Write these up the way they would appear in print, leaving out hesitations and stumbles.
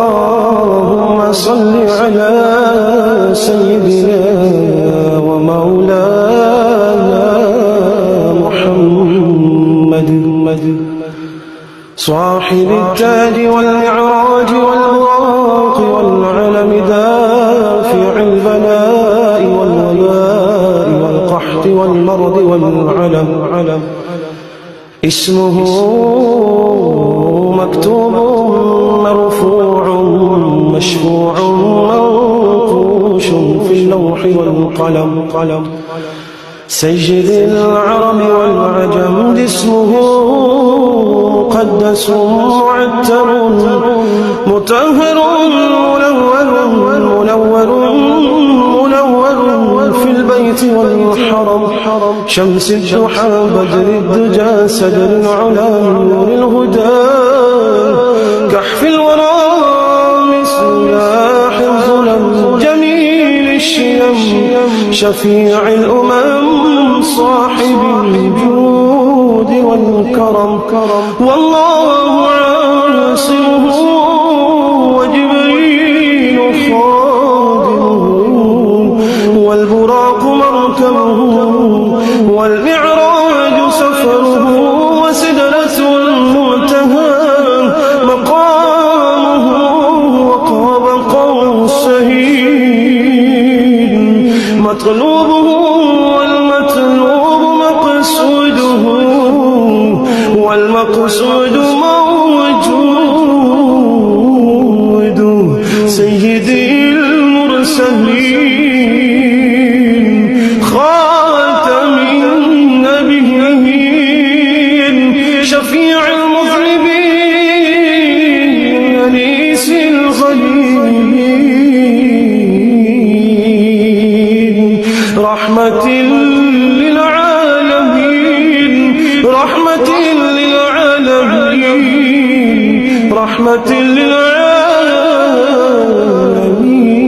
اللهم صل على سيدنا ومولانا محمد صاحب التاج والمعراج والبراق والعلم دافع البلاء والوباء والقحط والمرض والعلم اسمه مكتوب مرفوع مشفوع منقوش في اللوح والقلم سيد العرب والعجم اسمه مقدس معتر مطهر منور في البيت والحرم شمس الضحى بدر الدجى سدر العلا نور الهدى كحف الورى مصباح الظلم جميل الشيم شفيع الأمم صاحب الجود والكرم والله عاصمه وجبريل خادمه والبراق مركبه والمعراج سفره وسدرة المنتهى مقامه وقاب قوسين مطلوبه والمطلوب مقصوده والمقصود موجود سيدي المرسلين خاتم النبيين شفيع المذنبين أنيس الغليلين رحمة للعالمين رحمة للعالمين رحمة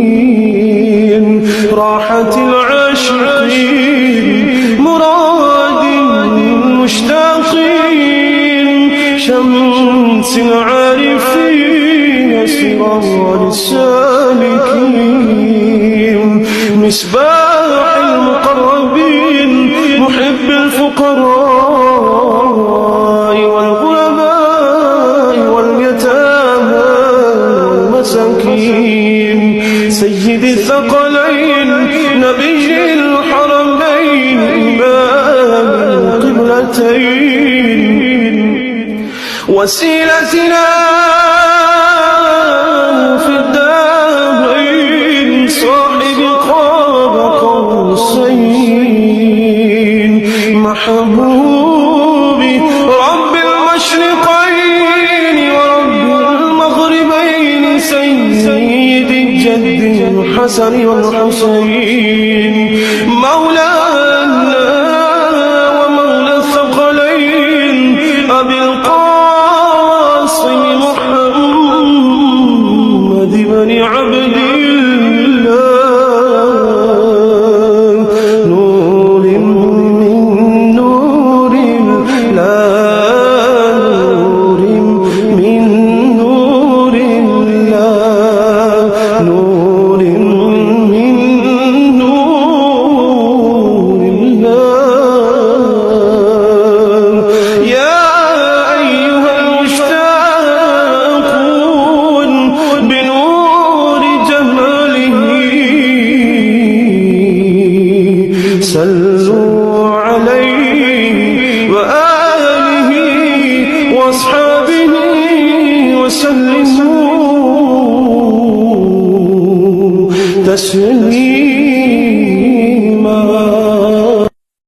للعالمين راحة العاشقين مراد المشتاقين شمس العارفين سراج السالكين مصباح المقربين محب الفقراء والغرباء واليتامى والمساكين سيد الثقلين نبي الحرمين إمام القبلتين وسيلتنا في الدارين صاحب قاب قوسين محبوبي رب المشرقين ورب المغربين سيد الجد الحسن والحسين مولانا ومولى الثقلين أبي القاسم محمد بن عبد الله نور من نور الله نور من نور الله نور من نور الله يا أيها المشتاقون بنور جماله صلوا عليه وآله وأصحابه وسلموا تسليما